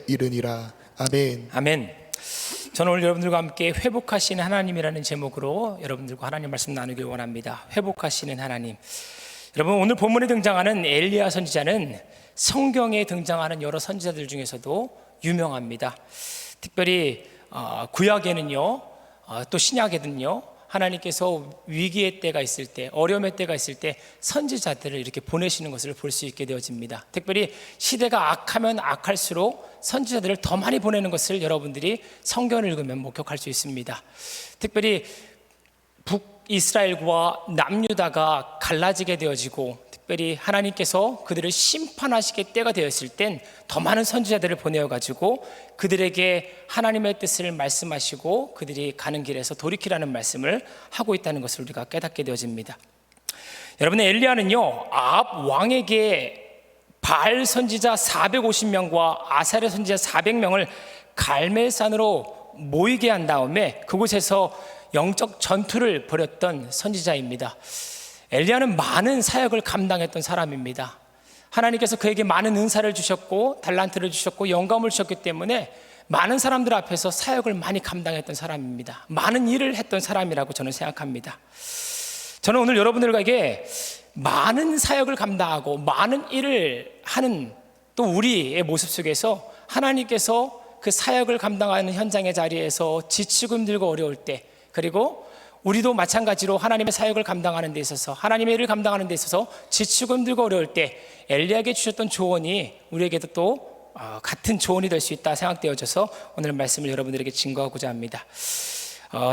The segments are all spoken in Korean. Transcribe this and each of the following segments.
이르니라. 아멘. 아멘. 저는 오늘 여러분들과 함께 회복하시는 하나님이라는 제목으로 여러분들과 하나님 말씀 나누길 원합니다. 회복하시는 하나님. 여러분, 오늘 본문에 등장하는 엘리야 선지자는 성경에 등장하는 여러 선지자들 중에서도 유명합니다. 특별히 구약에는요, 또 신약에는요, 하나님께서 위기의 때가 있을 때, 어려움의 때가 있을 때 선지자들을 이렇게 보내시는 것을 볼 수 있게 되어집니다. 특별히 시대가 악하면 악할수록 선지자들을 더 많이 보내는 것을 여러분들이 성경을 읽으면 목격할 수 있습니다. 특별히 북이스라엘과 남유다가 갈라지게 되어지고, 특별히 하나님께서 그들을 심판하시게 때가 되었을 땐 더 많은 선지자들을 보내어가지고 그들에게 하나님의 뜻을 말씀하시고 그들이 가는 길에서 돌이키라는 말씀을 하고 있다는 것을 우리가 깨닫게 되어집니다. 여러분, 엘리야는요, 아합 왕에게 바알 선지자 450명과 아사랴 선지자 400명을 갈멜산으로 모이게 한 다음에 그곳에서 영적 전투를 벌였던 선지자입니다. 엘리야는 많은 사역을 감당했던 사람입니다. 하나님께서 그에게 많은 은사를 주셨고 달란트를 주셨고 영감을 주셨기 때문에 많은 사람들 앞에서 사역을 많이 감당했던 사람입니다. 많은 일을 했던 사람이라고 저는 생각합니다. 저는 오늘 여러분들에게 많은 사역을 감당하고 많은 일을 하는 또 우리의 모습 속에서 하나님께서 그 사역을 감당하는 현장의 자리에서 지치고 힘들고 어려울 때, 그리고 우리도 마찬가지로 하나님의 사역을 감당하는 데 있어서, 하나님의 일을 감당하는 데 있어서 지치고 힘들고 어려울 때 엘리야에게 주셨던 조언이 우리에게도 또 같은 조언이 될 수 있다 생각되어져서 오늘 말씀을 여러분들에게 증거하고자 합니다.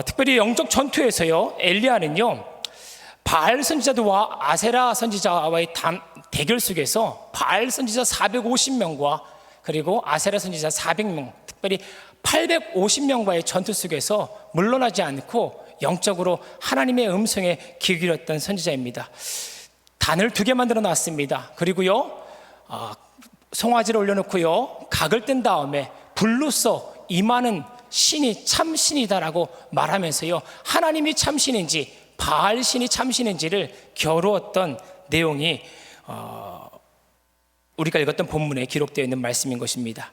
특별히 영적 전투에서요, 엘리야는요, 바알 선지자와 아세라 선지자와의 대결 속에서 바알 선지자 450명과 그리고 아세라 선지자 400명, 특별히 850명과의 전투 속에서 물러나지 않고 영적으로 하나님의 음성에 귀 기울였던 선지자입니다. 단을 2개 만들어 놨습니다. 그리고요, 송아지를 올려놓고요, 각을 뗀 다음에 불로써 임하는 신이 참신이다라고 말하면서요, 하나님이 참신인지 바알 신이 참신인지를 겨루었던 내용이 우리가 읽었던 본문에 기록되어 있는 말씀인 것입니다.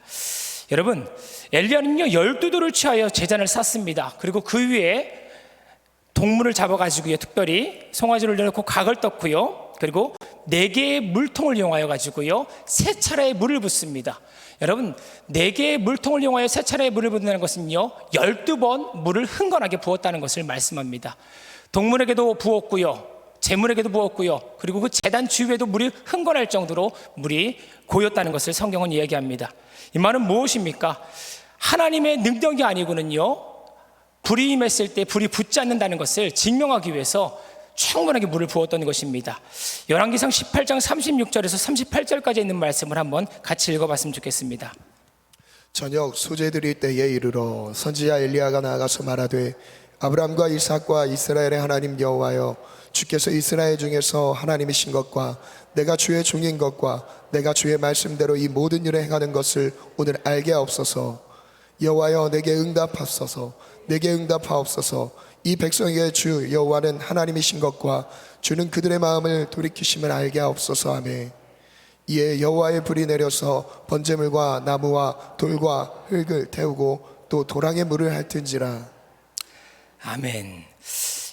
여러분, 엘리야는요 12돌을 취하여 제단을 쌓습니다. 그리고 그 위에 동물을 잡아가지고요, 특별히 송아지를 올려놓고 각을 떴고요, 그리고 4개의 물통을 이용하여 가지고요 3차례의 물을 붓습니다. 여러분, 4개의 물통을 이용하여 3차례의 물을 붓는 것은요 12번 물을 흥건하게 부었다는 것을 말씀합니다. 동물에게도 부었고요, 재물에게도 부었고요, 그리고 그 제단 주위에도 물이 흥건할 정도로 물이 고였다는 것을 성경은 이야기합니다. 이 말은 무엇입니까? 하나님의 능력이 아니고는요, 불이 임했을 때 불이 붙지 않는다는 것을 증명하기 위해서 충분하게 물을 부었던 것입니다. 열왕기상 18장 36절에서 38절까지 있는 말씀을 한번 같이 읽어봤으면 좋겠습니다. 저녁 소재드릴 때에 이르러 선지자 엘리야가 나아가서 말하되, 아브라함과 이삭과 이스라엘의 하나님 여호와여, 주께서 이스라엘 중에서 하나님이신 것과 내가 주의 종인 것과 내가 주의 말씀대로 이 모든 일을 행하는 것을 오늘 알게 하옵소서. 여호와여, 내게 응답하소서. 내게 응답하옵소서. 이 백성에게 주 여호와는 하나님이신 것과 주는 그들의 마음을 돌이키심을 알게 하옵소서. 아멘. 이에 여호와의 불이 내려서 번제물과 나무와 돌과 흙을 태우고 또 도랑에 물을 핥은지라. 아멘.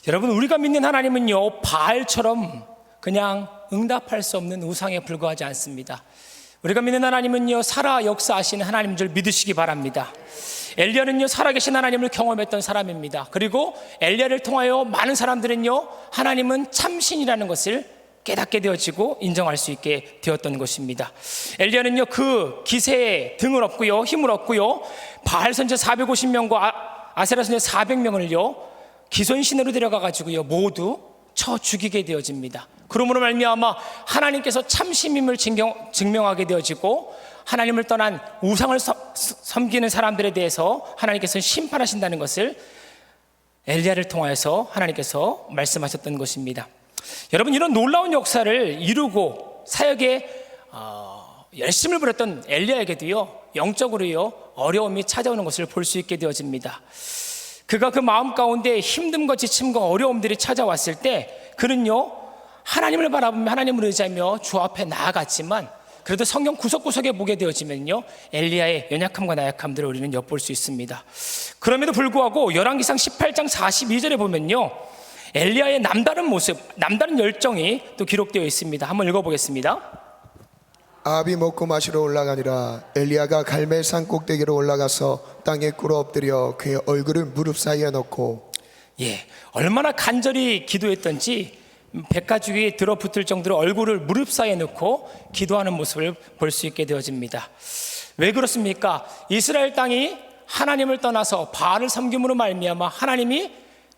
여러분, 우리가 믿는 하나님은요 바알처럼 그냥 응답할 수 없는 우상에 불과하지 않습니다. 우리가 믿는 하나님은요 살아 역사하시는 하나님인 줄 믿으시기 바랍니다. 엘리야는요 살아계신 하나님을 경험했던 사람입니다. 그리고 엘리야를 통하여 많은 사람들은요 하나님은 참신이라는 것을 깨닫게 되어지고 인정할 수 있게 되었던 것입니다. 엘리야는요 그 기세에 등을 얻고요, 힘을 얻고요, 바알 선지자 450명과 아세라 선지자 400명을요 기손신으로 데려가 가지고요 모두 쳐 죽이게 되어집니다. 그러므로 말미암아 하나님께서 참신임을 증명하게 되어지고, 하나님을 떠난 우상을 섬기는 사람들에 대해서 하나님께서 심판하신다는 것을 엘리야를 통해서 하나님께서 말씀하셨던 것입니다. 여러분, 이런 놀라운 역사를 이루고 사역에 열심을 부렸던 엘리야에게도요 영적으로요 어려움이 찾아오는 것을 볼 수 있게 되어집니다. 그가 그 마음 가운데 힘듦과 지침과 어려움들이 찾아왔을 때 그는요 하나님을 바라보며 하나님을 의지하며 주 앞에 나아갔지만 그래도 성경 구석구석에 보게 되어지면요, 엘리야의 연약함과 나약함들을 우리는 엿볼 수 있습니다. 그럼에도 불구하고 열왕기상 18장 42절에 보면요, 엘리야의 남다른 모습, 남다른 열정이 또 기록되어 있습니다. 한번 읽어보겠습니다. 아합이 먹고 마시러 올라가니라. 엘리야가 갈멜산 꼭대기로 올라가서 땅에 꿇어 엎드려 그의 얼굴을 무릎 사이에 넣고. 얼마나 간절히 기도했던지 백가죽이 들어붙을 정도로 얼굴을 무릎 사이에 넣고 기도하는 모습을 볼 수 있게 되어집니다. 왜 그렇습니까? 이스라엘 땅이 하나님을 떠나서 바알을 섬김으로 말미암아 하나님이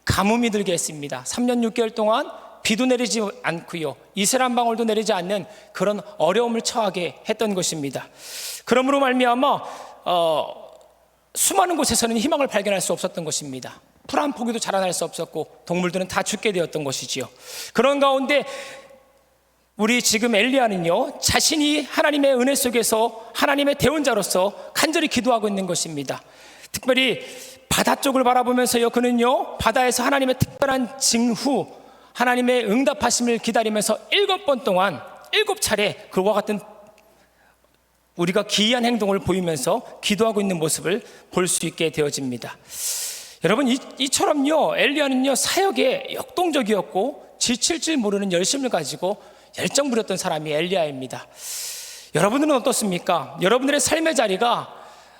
가뭄이 들게 했습니다. 3년 6개월 동안 비도 내리지 않고요, 이슬 한 방울도 내리지 않는 그런 어려움을 처하게 했던 것입니다. 그러므로 말미암아 수많은 곳에서는 희망을 발견할 수 없었던 것입니다. 풀 한 포기도 자라날 수 없었고 동물들은 다 죽게 되었던 것이지요. 그런 가운데 우리 지금 엘리야는요, 자신이 하나님의 은혜 속에서 하나님의 대원자로서 간절히 기도하고 있는 것입니다. 특별히 바다 쪽을 바라보면서요, 그는요 바다에서 하나님의 특별한 징후, 하나님의 응답하심을 기다리면서 7번 동안 7차례 그와 같은 우리가 기이한 행동을 보이면서 기도하고 있는 모습을 볼 수 있게 되어집니다. 여러분, 이처럼요 엘리야는요 사역에 역동적이었고 지칠 줄 모르는 열심을 가지고 열정 부렸던 사람이 엘리야입니다. 여러분들은 어떻습니까? 여러분들의 삶의 자리가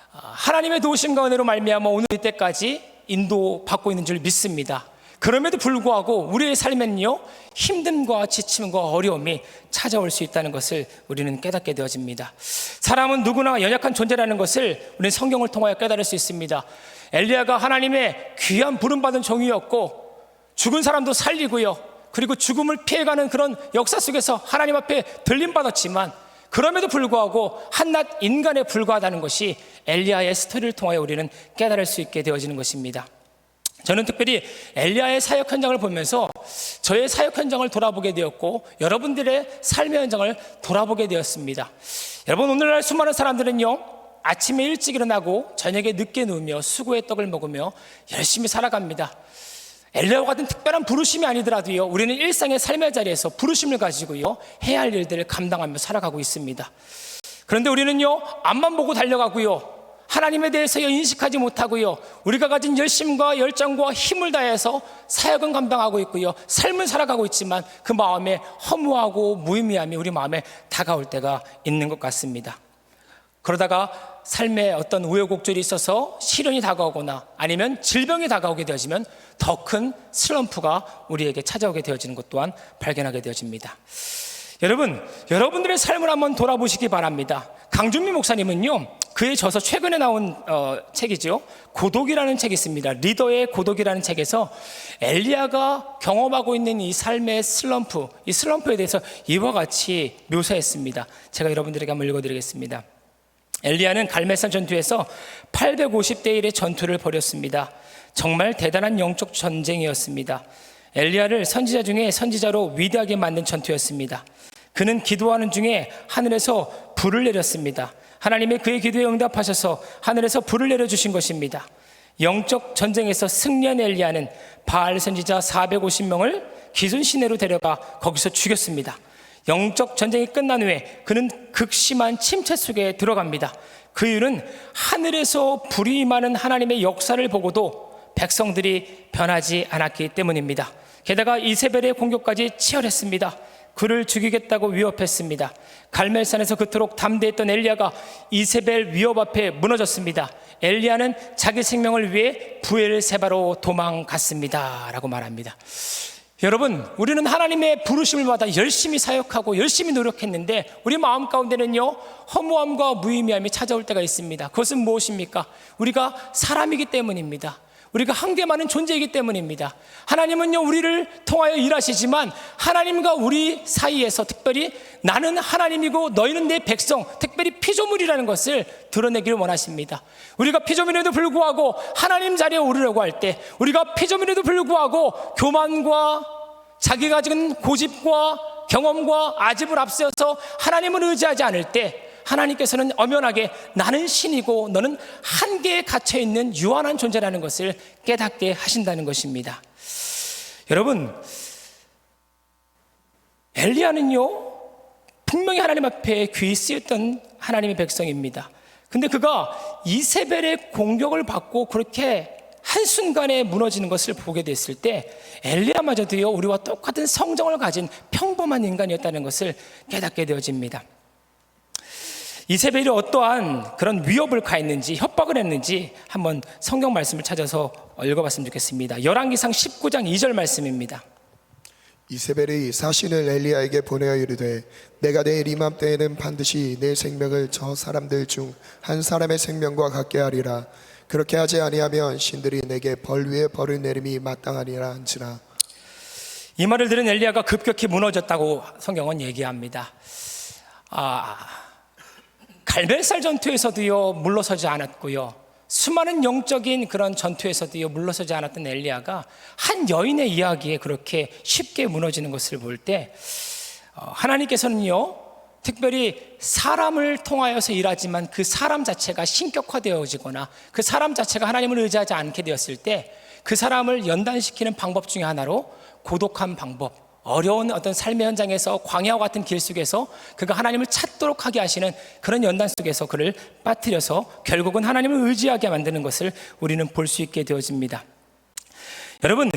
하나님의 도우심과 은혜로 말미암아 오늘 이때까지 인도받고 있는 줄 믿습니다. 그럼에도 불구하고 우리의 삶에는요 힘듦과 지침과 어려움이 찾아올 수 있다는 것을 우리는 깨닫게 되어집니다. 사람은 누구나 연약한 존재라는 것을 우리는 성경을 통하여 깨달을 수 있습니다. 엘리야가 하나님의 귀한 부름받은 종이었고 죽은 사람도 살리고요, 그리고 죽음을 피해가는 그런 역사 속에서 하나님 앞에 들림받았지만 그럼에도 불구하고 한낱 인간에 불과하다는 것이 엘리야의 스토리를 통하여 우리는 깨달을 수 있게 되어지는 것입니다. 저는 특별히 엘리야의 사역 현장을 보면서 저의 사역 현장을 돌아보게 되었고 여러분들의 삶의 현장을 돌아보게 되었습니다. 여러분, 오늘날 수많은 사람들은요 아침에 일찍 일어나고 저녁에 늦게 누우며 수고의 떡을 먹으며 열심히 살아갑니다. 엘리야와 같은 특별한 부르심이 아니더라도요, 우리는 일상의 삶의 자리에서 부르심을 가지고요 해야 할 일들을 감당하며 살아가고 있습니다. 그런데 우리는요 앞만 보고 달려가고요, 하나님에 대해서 인식하지 못하고요, 우리가 가진 열심과 열정과 힘을 다해서 사역은 감당하고 있고요, 삶을 살아가고 있지만 그 마음에 허무하고 무의미함이 우리 마음에 다가올 때가 있는 것 같습니다. 그러다가 삶에 어떤 우여곡절이 있어서 시련이 다가오거나 아니면 질병이 다가오게 되어지면 더 큰 슬럼프가 우리에게 찾아오게 되어지는 것 또한 발견하게 되어집니다. 여러분, 여러분들의 삶을 한번 돌아보시기 바랍니다. 강준미 목사님은요 그의 저서 최근에 나온 책이죠, 고독이라는 책이 있습니다. 리더의 고독이라는 책에서 엘리야가 경험하고 있는 이 삶의 슬럼프, 이 슬럼프에 대해서 이와 같이 묘사했습니다. 제가 여러분들에게 한번 읽어드리겠습니다. 엘리야는 갈멜산 전투에서 850대 1의 전투를 벌였습니다. 정말 대단한 영적 전쟁이었습니다. 엘리야를 선지자 중에 선지자로 위대하게 만든 전투였습니다. 그는 기도하는 중에 하늘에서 불을 내렸습니다. 하나님이 그의 기도에 응답하셔서 하늘에서 불을 내려주신 것입니다. 영적 전쟁에서 승리한 엘리야는 바알 선지자 450명을 기순 시내로 데려가 거기서 죽였습니다. 영적 전쟁이 끝난 후에 그는 극심한 침체 속에 들어갑니다. 그 이유는 하늘에서 불이 임하는 하나님의 역사를 보고도 백성들이 변하지 않았기 때문입니다. 게다가 이세벨의 공격까지 치열했습니다. 그를 죽이겠다고 위협했습니다. 갈멜산에서 그토록 담대했던 엘리야가 이세벨 위협 앞에 무너졌습니다. 엘리야는 자기 생명을 위해 부엘세바로 도망갔습니다 라고 말합니다. 여러분, 우리는 하나님의 부르심을 받아 열심히 사역하고 열심히 노력했는데 우리 마음 가운데는요 허무함과 무의미함이 찾아올 때가 있습니다. 그것은 무엇입니까? 우리가 사람이기 때문입니다. 우리가 한계 많은 존재이기 때문입니다. 하나님은요 우리를 통하여 일하시지만 하나님과 우리 사이에서 특별히 나는 하나님이고 너희는 내 백성, 특별히 피조물이라는 것을 드러내기를 원하십니다. 우리가 피조물에도 불구하고 하나님 자리에 오르려고 할 때, 우리가 피조물에도 불구하고 교만과 자기가 가진 고집과 경험과 아집을 앞세워서 하나님을 의지하지 않을 때 하나님께서는 엄연하게 나는 신이고 너는 한계에 갇혀있는 유한한 존재라는 것을 깨닫게 하신다는 것입니다. 여러분, 엘리야는요 분명히 하나님 앞에 귀히 쓰였던 하나님의 백성입니다. 근데 그가 이세벨의 공격을 받고 그렇게 한순간에 무너지는 것을 보게 됐을 때 엘리야마저도요 우리와 똑같은 성정을 가진 평범한 인간이었다는 것을 깨닫게 되어집니다. 이세벨이 어떠한 그런 위협을 가했는지 협박을 했는지 한번 성경 말씀을 찾아서 읽어봤으면 좋겠습니다. 열왕기상 19장 2절 말씀입니다. 이세벨이 사신을 엘리야에게 보내어 이르되 내가 내일 이맘때에는 반드시 내 생명을 저 사람들 중 한 사람의 생명과 같게 하리라. 그렇게 하지 아니하면 신들이 내게 벌 위에 벌을 내림이 마땅하리라 한지라. 이 말을 들은 엘리야가 급격히 무너졌다고 성경은 얘기합니다. 갈멜살 전투에서도요 물러서지 않았고요, 수많은 영적인 그런 전투에서도요 물러서지 않았던 엘리야가 한 여인의 이야기에 그렇게 쉽게 무너지는 것을 볼 때 하나님께서는요 특별히 사람을 통하여서 일하지만 그 사람 자체가 신격화되어지거나 그 사람 자체가 하나님을 의지하지 않게 되었을 때 그 사람을 연단시키는 방법 중에 하나로 고독한 방법, 어려운 어떤 삶의 현장에서 광야와 같은 길 속에서 그가 하나님을 찾도록 하게 하시는 그런 연단 속에서 그를 빠뜨려서 결국은 하나님을 의지하게 만드는 것을 우리는 볼 수 있게 되어집니다. 여러분,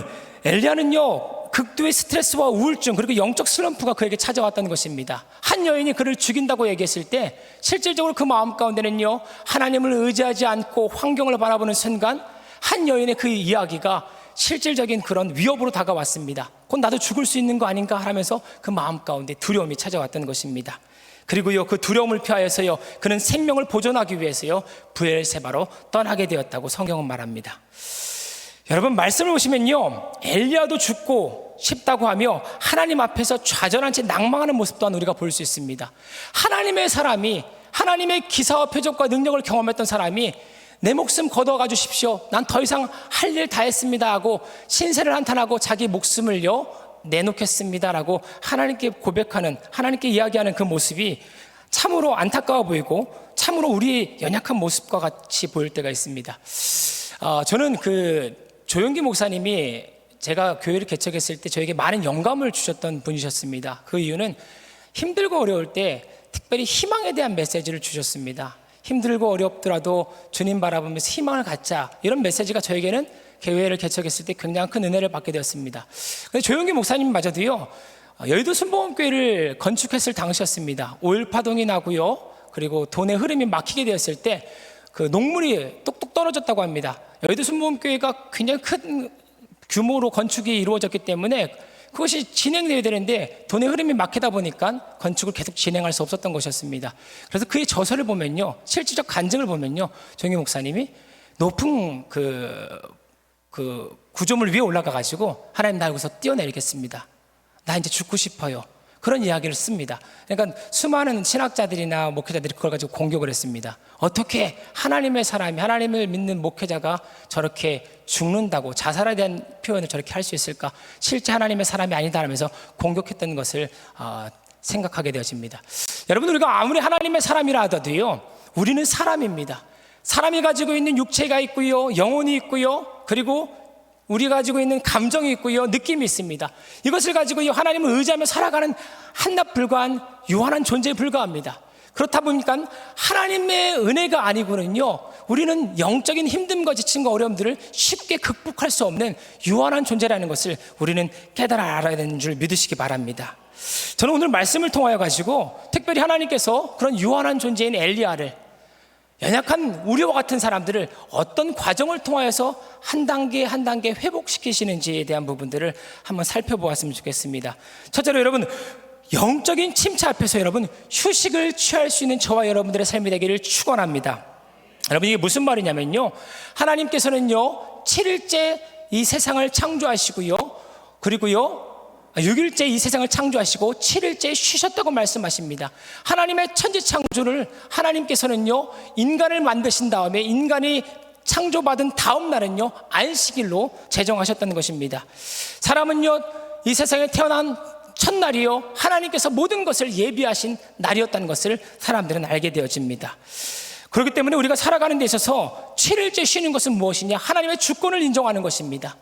엘리야는요 극도의 스트레스와 우울증 그리고 영적 슬럼프가 그에게 찾아왔던 것입니다. 한 여인이 그를 죽인다고 얘기했을 때 실질적으로 그 마음 가운데는요 하나님을 의지하지 않고 환경을 바라보는 순간 한 여인의 그 이야기가 실질적인 그런 위협으로 다가왔습니다. 곧 나도 죽을 수 있는 거 아닌가 하면서 그 마음 가운데 두려움이 찾아왔던 것입니다. 그리고요 그 두려움을 피하여서요 그는 생명을 보존하기 위해서요 브엘세바로 떠나게 되었다고 성경은 말합니다. 여러분, 말씀을 보시면요 엘리야도 죽고 싶다고 하며 하나님 앞에서 좌절한 채 낭망하는 모습 또한 우리가 볼 수 있습니다. 하나님의 사람이, 하나님의 기사와 표적과 능력을 경험했던 사람이 내 목숨 거둬가 주십시오, 난 더 이상 할 일 다 했습니다 하고 신세를 한탄하고 자기 목숨을요 내놓겠습니다라고 하나님께 고백하는, 하나님께 이야기하는 그 모습이 참으로 안타까워 보이고 참으로 우리의 연약한 모습과 같이 보일 때가 있습니다. 저는 그 조용기 목사님이 제가 교회를 개척했을 때 저에게 많은 영감을 주셨던 분이셨습니다. 그 이유는 힘들고 어려울 때 특별히 희망에 대한 메시지를 주셨습니다. 힘들고 어렵더라도 주님 바라보면서 희망을 갖자, 이런 메시지가 저에게는 교회를 개척했을 때 굉장히 큰 은혜를 받게 되었습니다. 근데 조용기 목사님마저도요 여의도 순복음교회를 건축했을 당시였습니다. 오일 파동이 나고요 그리고 돈의 흐름이 막히게 되었을 때 그 녹물이 똑똑 떨어졌다고 합니다. 여의도 순복음교회가 굉장히 큰 규모로 건축이 이루어졌기 때문에 그것이 진행되어야 되는데 돈의 흐름이 막히다 보니까 건축을 계속 진행할 수 없었던 것이었습니다. 그래서 그의 저서를 보면요, 실질적 간증을 보면요, 조용기 목사님이 높은 그 구조물 위에 올라가 가지고 하나님 나 여기서 뛰어내리겠습니다, 나 이제 죽고 싶어요, 그런 이야기를 씁니다. 그러니까 수많은 신학자들이나 목회자들이 그걸 가지고 공격을 했습니다. 어떻게 하나님의 사람이, 하나님을 믿는 목회자가 저렇게 죽는다고, 자살에 대한 표현을 저렇게 할 수 있을까, 실제 하나님의 사람이 아니다 하면서 공격했던 것을 생각하게 되어집니다. 여러분, 우리가 아무리 하나님의 사람이라 하더라도요 우리는 사람입니다. 사람이 가지고 있는 육체가 있고요, 영혼이 있고요, 그리고 우리가 가지고 있는 감정이 있고요, 느낌이 있습니다. 이것을 가지고 하나님을 의지하며 살아가는 한낱 불과한 유한한 존재에 불과합니다. 그렇다 보니까 하나님의 은혜가 아니고는요 우리는 영적인 힘듦과 지침과 어려움들을 쉽게 극복할 수 없는 유한한 존재라는 것을 우리는 깨달아 알아야 되는 줄 믿으시기 바랍니다. 저는 오늘 말씀을 통하여 가지고 특별히 하나님께서 그런 유한한 존재인 엘리야를, 연약한 우리와 같은 사람들을 어떤 과정을 통하여서 한 단계 한 단계 회복시키시는지에 대한 부분들을 한번 살펴보았으면 좋겠습니다. 첫째로 여러분, 영적인 침체 앞에서 여러분 휴식을 취할 수 있는 저와 여러분들의 삶이 되기를 축원합니다. 여러분, 이게 무슨 말이냐면요, 하나님께서는요 7일째 이 세상을 창조하시고요, 그리고요 6일째 이 세상을 창조하시고 7일째 쉬셨다고 말씀하십니다. 하나님의 천지 창조를 하나님께서는요 인간을 만드신 다음에 인간이 창조받은 다음 날은요 안식일로 제정하셨다는 것입니다. 사람은요 이 세상에 태어난 첫날이요 하나님께서 모든 것을 예비하신 날이었다는 것을 사람들은 알게 되어집니다. 그렇기 때문에 우리가 살아가는 데 있어서 7일째 쉬는 것은 무엇이냐? 하나님의 주권을 인정하는 것입니다.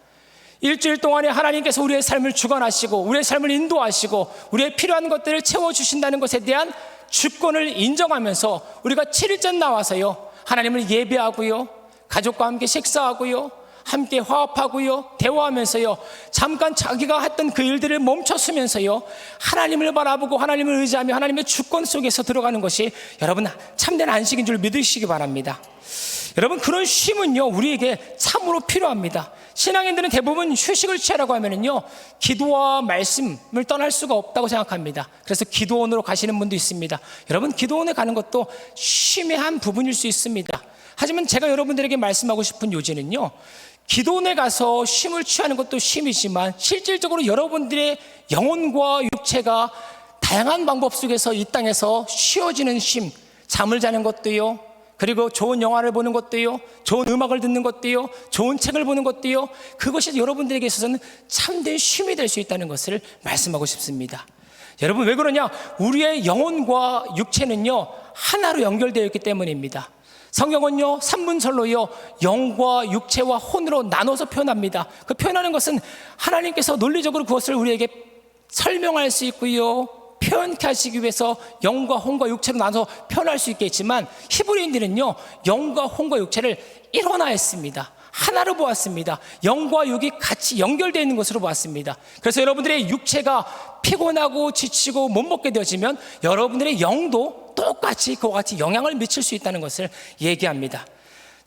일주일 동안에 하나님께서 우리의 삶을 주관하시고 우리의 삶을 인도하시고 우리의 필요한 것들을 채워주신다는 것에 대한 주권을 인정하면서 우리가 7일째 나와서요, 하나님을 예배하고요, 가족과 함께 식사하고요, 함께 화합하고요, 대화하면서요, 잠깐 자기가 했던 그 일들을 멈춰서면서요, 하나님을 바라보고 하나님을 의지하며 하나님의 주권 속에서 들어가는 것이 여러분 참된 안식인 줄 믿으시기 바랍니다. 여러분, 그런 쉼은요 우리에게 참으로 필요합니다. 신앙인들은 대부분 휴식을 취하라고 하면은요 기도와 말씀을 떠날 수가 없다고 생각합니다. 그래서 기도원으로 가시는 분도 있습니다. 여러분, 기도원에 가는 것도 쉼의 한 부분일 수 있습니다. 하지만 제가 여러분들에게 말씀하고 싶은 요지는요, 기도원에 가서 쉼을 취하는 것도 쉼이지만 실질적으로 여러분들의 영혼과 육체가 다양한 방법 속에서 이 땅에서 쉬어지는 쉼, 잠을 자는 것도요, 그리고 좋은 영화를 보는 것도요, 좋은 음악을 듣는 것도요, 좋은 책을 보는 것도요, 그것이 여러분들에게 있어서는 참된 쉼이 될 수 있다는 것을 말씀하고 싶습니다. 여러분, 왜 그러냐? 우리의 영혼과 육체는요 하나로 연결되어 있기 때문입니다. 성경은요 3분절로요 영과 육체와 혼으로 나눠서 표현합니다. 그 표현하는 것은 하나님께서 논리적으로 그것을 우리에게 설명할 수 있고요, 표현케 하시기 위해서 영과 혼과 육체로 나눠서 표현할 수 있겠지만, 히브리인들은요 영과 혼과 육체를 일원화했습니다. 하나로 보았습니다. 영과 육이 같이 연결되어 있는 것으로 보았습니다. 그래서 여러분들의 육체가 피곤하고 지치고 못 먹게 되어지면 여러분들의 영도 똑같이 그와 같이 영향을 미칠 수 있다는 것을 얘기합니다.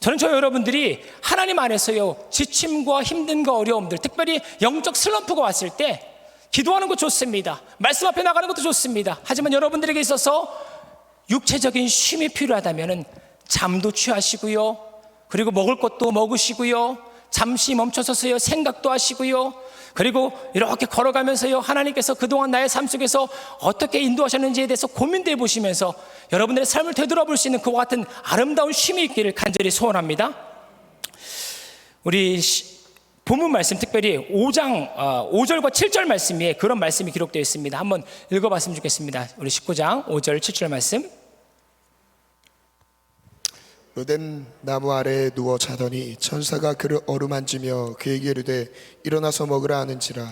저는 여러분들이 하나님 안에서요 지침과 힘듦과 어려움들, 특별히 영적 슬럼프가 왔을 때 기도하는 거 좋습니다. 말씀 앞에 나가는 것도 좋습니다. 하지만 여러분들에게 있어서 육체적인 쉼이 필요하다면 잠도 취하시고요, 그리고 먹을 것도 먹으시고요, 잠시 멈춰서서요 생각도 하시고요, 그리고 이렇게 걸어가면서요 하나님께서 그동안 나의 삶 속에서 어떻게 인도하셨는지에 대해서 고민해 보시면서 여러분들의 삶을 되돌아볼 수 있는 그와 같은 아름다운 쉼이 있기를 간절히 소원합니다. 우리 본문 말씀, 특별히 5장 5절과 7절 말씀에 그런 말씀이 기록되어 있습니다. 한번 읽어봤으면 좋겠습니다. 우리 19장 5절 7절 말씀. 로뎀 나무 아래에 누워 자더니 천사가 그를 어루만지며 그에게 이르되 일어나서 먹으라 하는지라.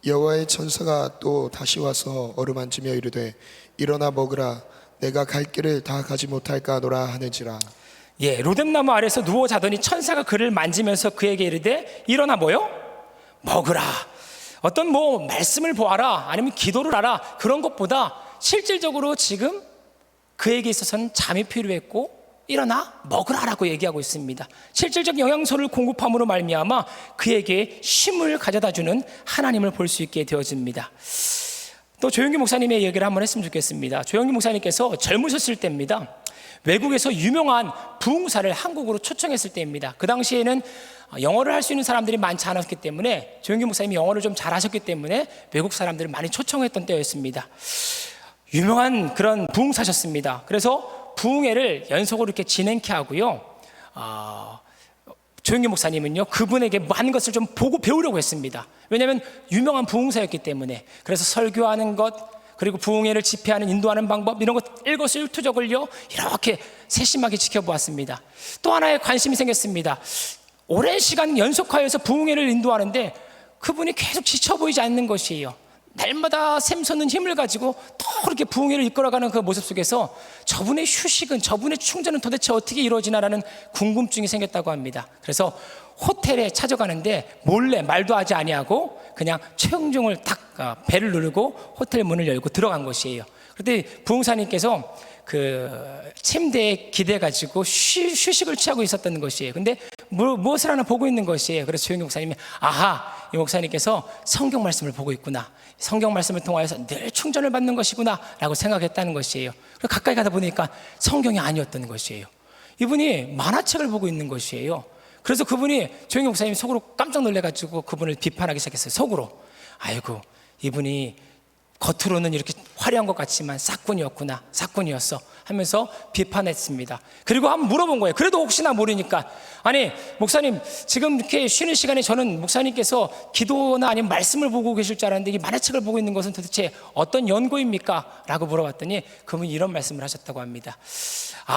여호와의 천사가 또 다시 와서 어루만지며 이르되 일어나 먹으라, 내가 갈 길을 다 가지 못할까 하노라 하는지라. 로뎀 나무 아래에서 누워 자더니 천사가 그를 만지면서 그에게 이르되 일어나 뭐요? 먹으라. 어떤 말씀을 보아라, 아니면 기도를 하라, 그런 것보다 실질적으로 지금 그에게 있어서는 잠이 필요했고 일어나 먹으라라고 얘기하고 있습니다. 실질적 영양소를 공급함으로 말미암아 그에게 쉼을 가져다주는 하나님을 볼 수 있게 되어집니다. 또 조영기 목사님의 얘기를 한번 했으면 좋겠습니다. 조영기 목사님께서 젊으셨을 때입니다. 외국에서 유명한 부흥사를 한국으로 초청했을 때입니다. 그 당시에는 영어를 할 수 있는 사람들이 많지 않았기 때문에 조영기 목사님이 영어를 좀 잘하셨기 때문에 외국 사람들을 많이 초청했던 때였습니다. 유명한 그런 부흥사셨습니다. 그래서 부흥회를 연속으로 이렇게 진행케 하고요, 조영기 목사님은요 그분에게 많은 것을 좀 보고 배우려고 했습니다. 왜냐하면 유명한 부흥사였기 때문에. 그래서 설교하는 것, 그리고 부흥회를 집회하는 인도하는 방법, 이런 것 일거수일투족을요 이렇게 세심하게 지켜보았습니다. 또 하나의 관심이 생겼습니다. 오랜 시간 연속하여서 부흥회를 인도하는데 그분이 계속 지쳐 보이지 않는 것이에요. 날마다 샘솟는 힘을 가지고 또 그렇게 부흥회를 이끌어가는 그 모습 속에서 저분의 휴식은, 저분의 충전은 도대체 어떻게 이루어지나라는 궁금증이 생겼다고 합니다. 그래서 호텔에 찾아가는데 몰래 말도 하지 아니하고 그냥 최영종을 딱 배를 누르고 호텔 문을 열고 들어간 것이에요. 그런데 부흥사님께서 그 침대에 기대가지고 휴식을 취하고 있었던 것이에요. 근데 무엇을 하나 보고 있는 것이에요. 그래서 조영기 목사님이 아하, 이 목사님께서 성경 말씀을 보고 있구나, 성경 말씀을 통하여서 늘 충전을 받는 것이구나 라고 생각했다는 것이에요. 그래서 가까이 가다 보니까 성경이 아니었던 것이에요. 이분이 만화책을 보고 있는 것이에요. 그래서 그분이, 조영기 목사님이 속으로 깜짝 놀래가지고 그분을 비판하기 시작했어요. 속으로. 아이고, 이분이 겉으로는 이렇게 화려한 것 같지만 사꾼이었구나, 사꾼이었어 하면서 비판했습니다. 그리고 한번 물어본 거예요. 그래도 혹시나 모르니까, 아니 목사님, 지금 이렇게 쉬는 시간에 저는 목사님께서 기도나 아니면 말씀을 보고 계실 줄 알았는데 이 만화책을 보고 있는 것은 도대체 어떤 연고입니까? 라고 물어봤더니 그분이 이런 말씀을 하셨다고 합니다.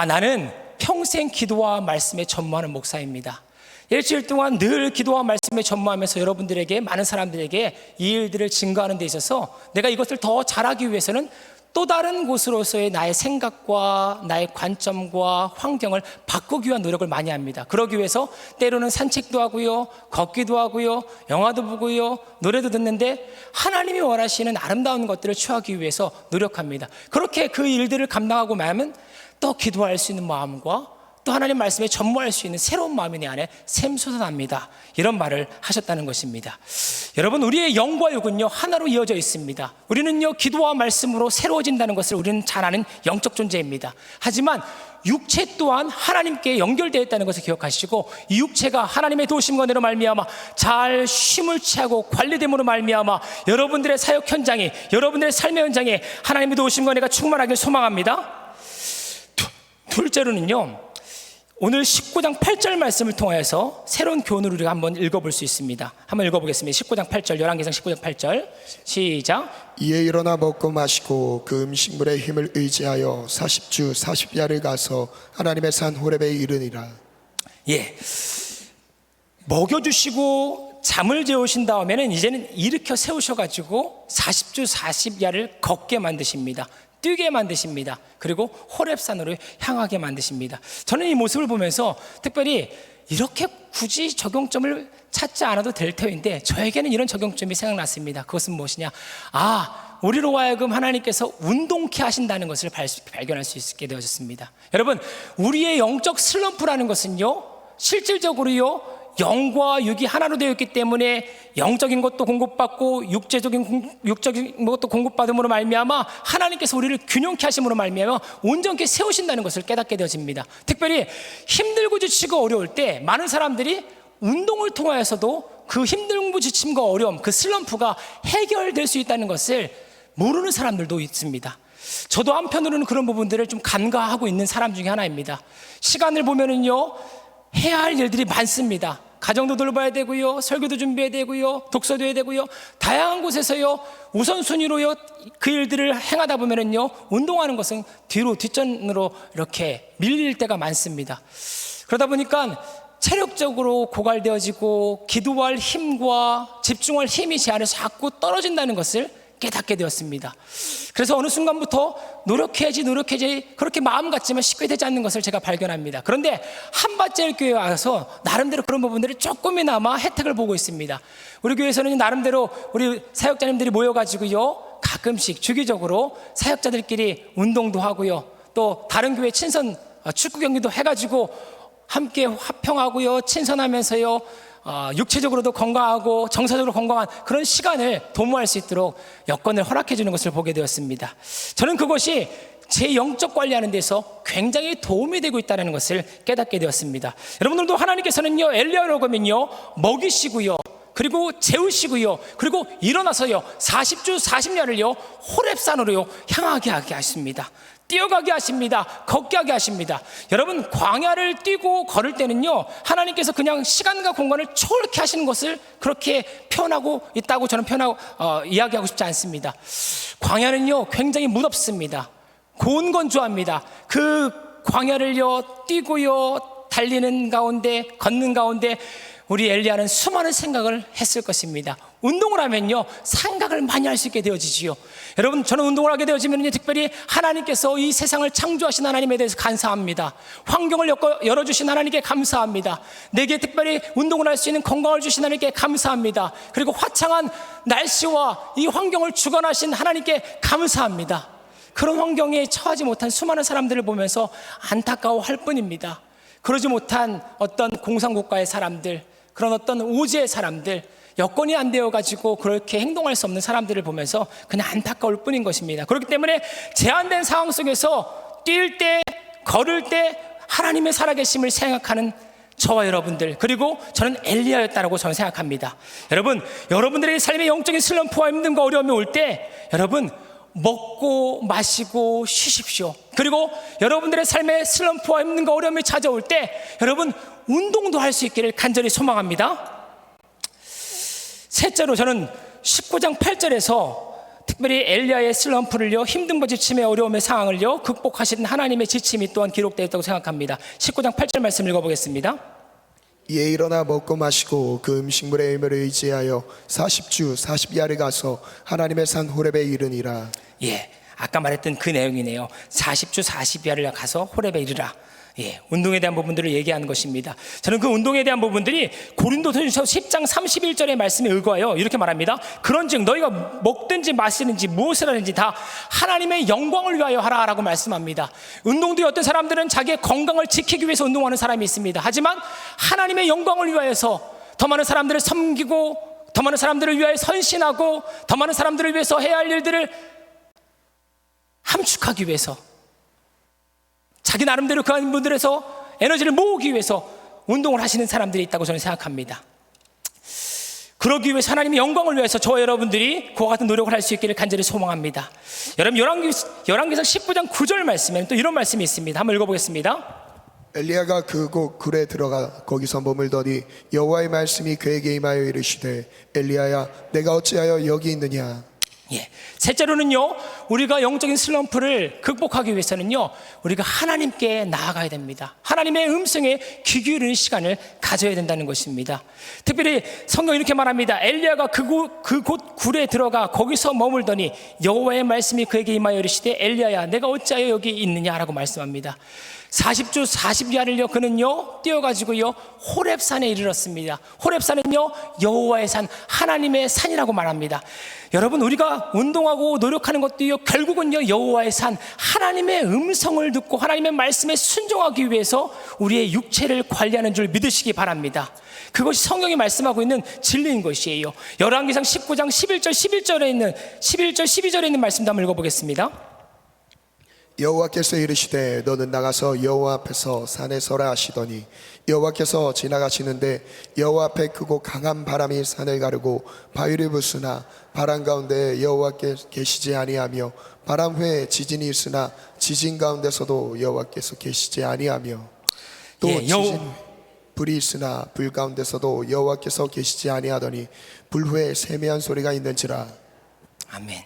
나는 평생 기도와 말씀에 전무하는 목사입니다. 일주일 동안 늘 기도와 말씀에 전무하면서 여러분들에게, 많은 사람들에게 이 일들을 증거하는 데 있어서 내가 이것을 더 잘하기 위해서는 또 다른 곳으로서의 나의 생각과 나의 관점과 환경을 바꾸기 위한 노력을 많이 합니다. 그러기 위해서 때로는 산책도 하고요, 걷기도 하고요, 영화도 보고요, 노래도 듣는데 하나님이 원하시는 아름다운 것들을 취하기 위해서 노력합니다. 그렇게 그 일들을 감당하고 나면 또 기도할 수 있는 마음과 또 하나님 말씀에 전무할 수 있는 새로운 마음이 내 안에 샘솟아납니다. 이런 말을 하셨다는 것입니다. 여러분, 우리의 영과 육은요 하나로 이어져 있습니다. 우리는요 기도와 말씀으로 새로워진다는 것을 우리는 잘 아는 영적 존재입니다. 하지만 육체 또한 하나님께 연결되어 있다는 것을 기억하시고, 이 육체가 하나님의 도우심과 은혜로 말미암아 잘 쉼을 취하고 관리됨으로 말미암아 여러분들의 사역 현장에, 여러분들의 삶의 현장에 하나님의 도우심과 은혜가 충만하길 소망합니다. 둘째로는요, 오늘 19장 8절 말씀을 통하여서 새로운 교훈을 우리가 한번 읽어볼 수 있습니다. 한번 읽어보겠습니다. 19장 8절, 열왕기상 19장 8절 시작. 이에 일어나 먹고 마시고 그 음식물의 힘을 의지하여 40주 40야를 가서 하나님의 산 호렙에 이르니라. 예, 먹여주시고 잠을 재우신 다음에는 이제는 일으켜 세우셔가지고 40주 40야를 걷게 만드십니다. 뛰게 만드십니다. 그리고 호렙산으로 향하게 만드십니다. 저는 이 모습을 보면서 특별히 이렇게 굳이 적용점을 찾지 않아도 될 터인데 저에게는 이런 적용점이 생각났습니다. 그것은 무엇이냐? 우리로 하여금 하나님께서 운동케 하신다는 것을 발견할 수 있게 되어졌습니다. 여러분, 우리의 영적 슬럼프라는 것은요 실질적으로요 영과 육이 하나로 되어 있기 때문에 영적인 것도 공급받고 육적인 것도 공급받음으로 말미암아 하나님께서 우리를 균형케 하심으로 말미암아 온전케 세우신다는 것을 깨닫게 되어집니다. 특별히 힘들고 지치고 어려울 때 많은 사람들이 운동을 통하여서도 그 힘들고 지침과 어려움, 그 슬럼프가 해결될 수 있다는 것을 모르는 사람들도 있습니다. 저도 한편으로는 그런 부분들을 좀 간과하고 있는 사람 중에 하나입니다. 시간을 보면은요 해야 할 일들이 많습니다. 가정도 돌봐야 되고요, 설교도 준비해야 되고요, 독서도 해야 되고요, 다양한 곳에서요 우선순위로요 그 일들을 행하다 보면은요 운동하는 것은 뒷전으로 이렇게 밀릴 때가 많습니다. 그러다 보니까 체력적으로 고갈되어지고 기도할 힘과 집중할 힘이 제 안에서 자꾸 떨어진다는 것을 깨닫게 되었습니다. 그래서 어느 순간부터 노력해야지 그렇게 마음 같지만 쉽게 되지 않는 것을 제가 발견합니다. 그런데 한밭제일교회에 와서 나름대로 그런 부분들을 조금이나마 혜택을 보고 있습니다. 우리 교회에서는 나름대로 우리 사역자님들이 모여가지고요 가끔씩 주기적으로 사역자들끼리 운동도 하고요, 또 다른 교회 친선 축구 경기도 해가지고 함께 화평하고요, 친선하면서요 육체적으로도 건강하고 정서적으로 건강한 그런 시간을 도모할 수 있도록 여건을 허락해 주는 것을 보게 되었습니다. 저는 그것이 제 영적 관리하는 데서 굉장히 도움이 되고 있다는 것을 깨닫게 되었습니다. 여러분들도 하나님께서는요 엘리야로 가면요 먹이시고요, 그리고 재우시고요, 그리고 일어나서요 40주 40야를요 호렙산으로요 향하게 하게 하십니다. 뛰어가게 하십니다. 걷게 하게 하십니다. 여러분, 광야를 뛰고 걸을 때는요 하나님께서 그냥 시간과 공간을 초월케 하시는 것을 그렇게 표현하고 있다고 저는 이야기하고 싶지 않습니다. 광야는요 굉장히 무덥습니다. 고온건조합니다. 그 광야를요 뛰고요 달리는 가운데, 걷는 가운데 우리 엘리야는 수많은 생각을 했을 것입니다. 운동을 하면요 생각을 많이 할 수 있게 되어지지요. 여러분, 저는 운동을 하게 되어지면 특별히 하나님께서 이 세상을 창조하신 하나님에 대해서 감사합니다. 환경을 열어주신 하나님께 감사합니다. 내게 특별히 운동을 할 수 있는 건강을 주신 하나님께 감사합니다. 그리고 화창한 날씨와 이 환경을 주관하신 하나님께 감사합니다. 그런 환경에 처하지 못한 수많은 사람들을 보면서 안타까워할 뿐입니다. 그러지 못한 어떤 공산국가의 사람들, 그런 어떤 오지의 사람들, 여건이 안 되어가지고 그렇게 행동할 수 없는 사람들을 보면서 그냥 안타까울 뿐인 것입니다. 그렇기 때문에 제한된 상황 속에서 뛸 때, 걸을 때 하나님의 살아계심을 생각하는 저와 여러분들, 그리고 저는 엘리야였다라고 저는 생각합니다. 여러분들의 삶의 영적인 슬럼프와 힘든과 어려움이 올 때 여러분 먹고 마시고 쉬십시오. 그리고 여러분들의 삶의 슬럼프와 힘든과 어려움이 찾아올 때 여러분 운동도 할 수 있기를 간절히 소망합니다. 셋째로 저는 19장 8절에서 특별히 엘리야의 슬럼프를요, 힘든과 지침의 어려움의 상황을요 극복하신 하나님의 지침이 또한 기록되어 있다고 생각합니다. 19장 8절 말씀 읽어보겠습니다. 이에 일어나 먹고 마시고 그 음식물의 의무를 의지하여 40주 40야를 가서 하나님의 산 호렙에 이르니라. 예, 아까 말했던 그 내용이네요. 40주 40야를 가서 호렙에 이르라. 예, 운동에 대한 부분들을 얘기하는 것입니다. 저는 그 운동에 대한 부분들이 고린도전서 10장 31절의 말씀에 의거하여 이렇게 말합니다. 그런즉 너희가 먹든지 마시든지 무엇을 하든지 다 하나님의 영광을 위하여 하라라고 말씀합니다. 운동도 어떤 사람들은 자기의 건강을 지키기 위해서 운동하는 사람이 있습니다. 하지만 하나님의 영광을 위하여서 더 많은 사람들을 섬기고 더 많은 사람들을 위하여 선신하고 더 많은 사람들을 위해서 해야 할 일들을 함축하기 위해서 자기 나름대로 그 분들에서 에너지를 모으기 위해서 운동을 하시는 사람들이 있다고 저는 생각합니다. 그러기 위해서 하나님의 영광을 위해서 저와 여러분들이 그와 같은 노력을 할 수 있기를 간절히 소망합니다. 여러분 열왕기상 19장 9절 말씀에는 또 이런 말씀이 있습니다. 한번 읽어보겠습니다. 엘리야가 그곳 굴에 들어가 거기서 머물더니 여호와의 말씀이 그에게 임하여 이르시되 엘리야야 내가 어찌하여 여기 있느냐. 예. 셋째로는요, 우리가 영적인 슬럼프를 극복하기 위해서는요, 우리가 하나님께 나아가야 됩니다. 하나님의 음성에 귀 기울이는 시간을 가져야 된다는 것입니다. 특별히 성경이 이렇게 말합니다. 엘리야가 그곳 굴에 들어가 거기서 머물더니 여호와의 말씀이 그에게 임하여 이르시되 엘리야야 내가 어찌하여 여기 있느냐라고 말씀합니다. 40주 40야를요 그는요 뛰어가지고요 호렙산에 이르렀습니다. 호렙산은요 여호와의 산, 하나님의 산이라고 말합니다. 여러분, 우리가 운동하고 노력하는 것도요 결국은요 여호와의 산, 하나님의 음성을 듣고 하나님의 말씀에 순종하기 위해서 우리의 육체를 관리하는 줄 믿으시기 바랍니다. 그것이 성경이 말씀하고 있는 진리인 것이에요. 열왕기상 19장 11절 12절에 있는 말씀도 한번 읽어보겠습니다. 여호와께서 이르시되 너는 나가서 여호와 앞에서 산에 서라 하시더니 여호와께서 지나가시는데 여호와 앞에 크고 강한 바람이 산을 가르고 바위를 부수나 바람 가운데 여호와께 계시지 아니하며 바람 후에 지진이 있으나 지진 가운데서도 여호와께서 계시지 아니하며 또 지진 불이 있으나 불 가운데서도 여호와께서 계시지 아니하더니 불 후에 세미한 소리가 있는지라. 아멘.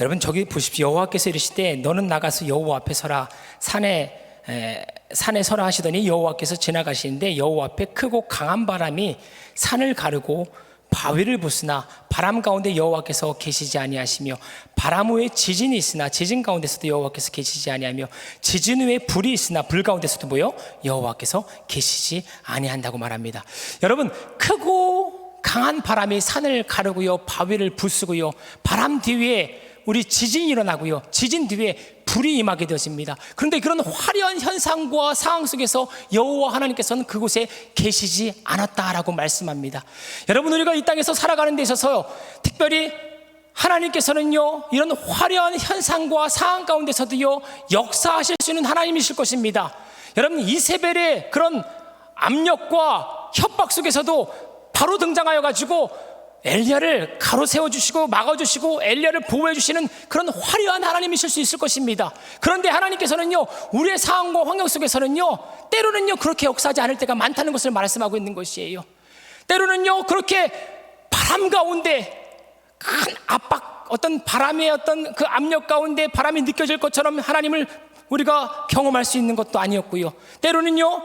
여러분, 저기 보십시오. 여호와께서 이르시되 너는 나가서 여호와 앞에 서라, 산에 서라 하시더니 여호와께서 지나가시는데 여호와 앞에 크고 강한 바람이 산을 가르고 바위를 부수나 바람 가운데 여호와께서 계시지 아니하시며 바람 후에 지진이 있으나 지진 가운데서도 여호와께서 계시지 아니하며 지진 후에 불이 있으나 불 가운데서도 뭐요? 여호와께서 계시지 아니한다고 말합니다. 여러분, 크고 강한 바람이 산을 가르고요 바위를 부수고요 바람 뒤에 우리 지진이 일어나고요 지진 뒤에 불이 임하게 되어집니다. 그런데 그런 화려한 현상과 상황 속에서 여호와 하나님께서는 그곳에 계시지 않았다라고 말씀합니다. 여러분, 우리가 이 땅에서 살아가는 데 있어서요 특별히 하나님께서는요 이런 화려한 현상과 상황 가운데서도요 역사하실 수 있는 하나님이실 것입니다. 여러분, 이세벨의 그런 압력과 협박 속에서도 바로 등장하여 가지고 엘리야를 가로 세워주시고 막아주시고 엘리야를 보호해주시는 그런 화려한 하나님이실 수 있을 것입니다. 그런데 하나님께서는요 우리의 상황과 환경 속에서는요 때로는요 그렇게 역사하지 않을 때가 많다는 것을 말씀하고 있는 것이에요. 때로는요 그렇게 바람 가운데 큰 압박, 어떤 바람의 어떤 그 압력 가운데 바람이 느껴질 것처럼 하나님을 우리가 경험할 수 있는 것도 아니었고요, 때로는요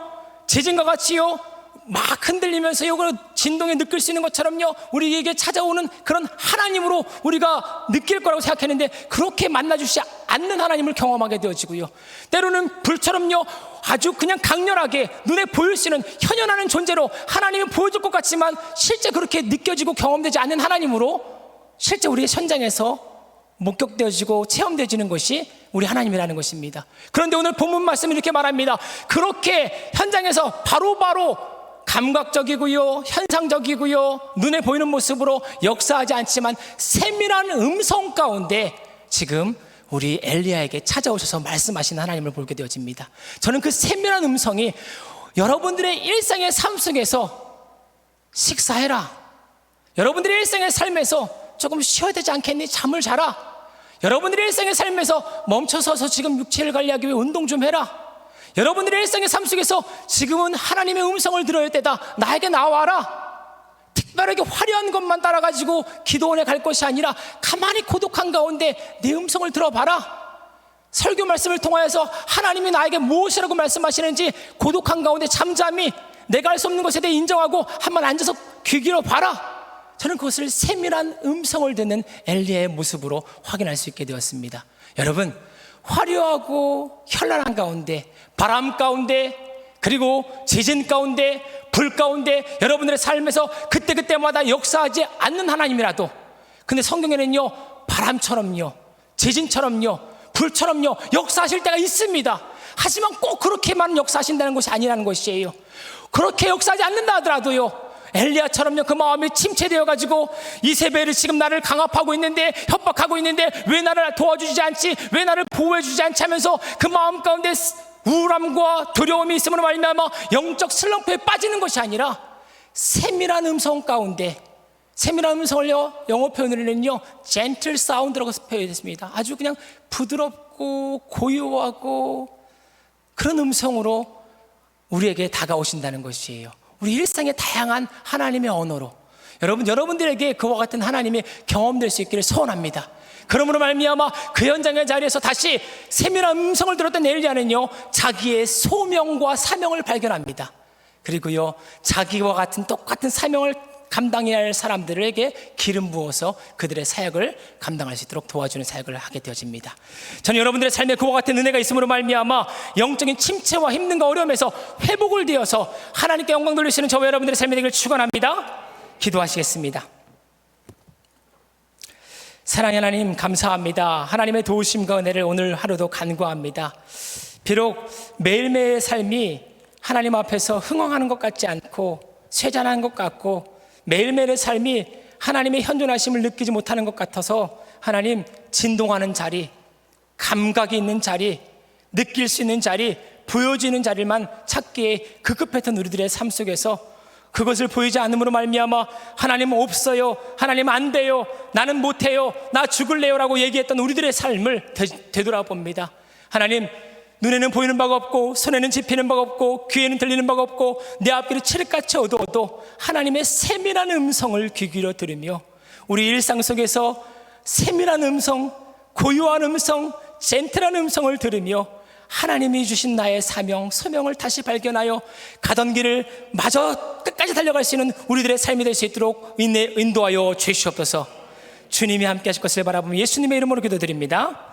지진과 같이요 막 흔들리면서요 그 진동에 느낄 수 있는 것처럼요 우리에게 찾아오는 그런 하나님으로 우리가 느낄 거라고 생각했는데 그렇게 만나주시지 않는 하나님을 경험하게 되어지고요, 때로는 불처럼요 아주 그냥 강렬하게 눈에 보일 수 있는 현현하는 존재로 하나님이 보여줄 것 같지만 실제 그렇게 느껴지고 경험되지 않는 하나님으로 실제 우리의 현장에서 목격되어지고 체험되어지는 것이 우리 하나님이라는 것입니다. 그런데 오늘 본문 말씀이 이렇게 말합니다. 그렇게 현장에서 바로바로 감각적이고요 현상적이고요 눈에 보이는 모습으로 역사하지 않지만 세밀한 음성 가운데 지금 우리 엘리야에게 찾아오셔서 말씀하시는 하나님을 보게 되어집니다. 저는 그 세밀한 음성이 여러분들의 일상의 삶 속에서 식사해라, 여러분들의 일상의 삶에서 조금 쉬어야 되지 않겠니? 잠을 자라, 여러분들의 일상의 삶에서 멈춰서서 지금 육체를 관리하기 위해 운동 좀 해라, 여러분들의 일상의 삶 속에서 지금은 하나님의 음성을 들어야 할 때다, 나에게 나와라. 특별하게 화려한 것만 따라가지고 기도원에 갈 것이 아니라 가만히 고독한 가운데 내 음성을 들어봐라. 설교 말씀을 통하여서 하나님이 나에게 무엇이라고 말씀하시는지 고독한 가운데 잠잠히 내가 할 수 없는 것에 대해 인정하고 한번 앉아서 귀 기울여 봐라. 저는 그것을 세밀한 음성을 듣는 엘리야의 모습으로 확인할 수 있게 되었습니다. 여러분, 화려하고 현란한 가운데, 바람 가운데, 그리고 지진 가운데, 불 가운데 여러분들의 삶에서 그때그때마다 역사하지 않는 하나님이라도, 근데 성경에는요, 바람처럼요, 지진처럼요, 불처럼요 역사하실 때가 있습니다. 하지만 꼭 그렇게만 역사하신다는 것이 아니라는 것이에요. 그렇게 역사하지 않는다 하더라도요, 엘리야처럼요 그 마음이 침체되어 가지고 이세벨이 지금 나를 강압하고 있는데, 협박하고 있는데 왜 나를 도와주지 않지, 왜 나를 보호해 주지 않지 하면서 그 마음 가운데 우울함과 두려움이 있음으로 말미암아 영적 슬럼프에 빠지는 것이 아니라 세밀한 음성 가운데, 세밀한 음성을요 영어 표현으로는요 gentle sound라고 표현했습니다. 아주 그냥 부드럽고 고요하고 그런 음성으로 우리에게 다가오신다는 것이에요. 우리 일상의 다양한 하나님의 언어로 여러분들에게 그와 같은 하나님의 경험될 수 있기를 소원합니다. 그러므로 말미암아 그 현장의 자리에서 다시 세밀한 음성을 들었던 엘리야는요 자기의 소명과 사명을 발견합니다. 그리고요 자기와 같은 똑같은 사명을 감당해야 할 사람들에게 기름 부어서 그들의 사역을 감당할 수 있도록 도와주는 사역을 하게 되어집니다. 저는 여러분들의 삶에 그와 같은 은혜가 있음으로 말미암아 영적인 침체와 힘듦과 어려움에서 회복을 되어서 하나님께 영광 돌리시는 저와 여러분들의 삶이 되기를 축원합니다. 기도하시겠습니다. 사랑의 하나님, 감사합니다. 하나님의 도우심과 은혜를 오늘 하루도 간구합니다. 비록 매일매일의 삶이 하나님 앞에서 흥황하는 것 같지 않고 쇠잔한 것 같고 매일매일의 삶이 하나님의 현존하심을 느끼지 못하는 것 같아서 하나님, 진동하는 자리, 감각이 있는 자리, 느낄 수 있는 자리, 보여지는 자리만 찾기에 급급했던 우리들의 삶 속에서 그것을 보이지 않음으로 말미암아 하나님 없어요, 하나님 안 돼요, 나는 못해요, 나 죽을래요 라고 얘기했던 우리들의 삶을 되돌아봅니다. 하나님, 눈에는 보이는 바가 없고 손에는 집히는 바가 없고 귀에는 들리는 바가 없고 내 앞길을 칠흑같이 어두워도 하나님의 세밀한 음성을 귀 기울여 들으며 우리 일상 속에서 세밀한 음성, 고요한 음성, 젠틀한 음성을 들으며 하나님이 주신 나의 사명, 소명을 다시 발견하여 가던 길을 마저 끝까지 달려갈 수 있는 우리들의 삶이 될 수 있도록 인도하여 주시옵소서. 주님이 함께 하실 것을 바라보며 예수님의 이름으로 기도드립니다.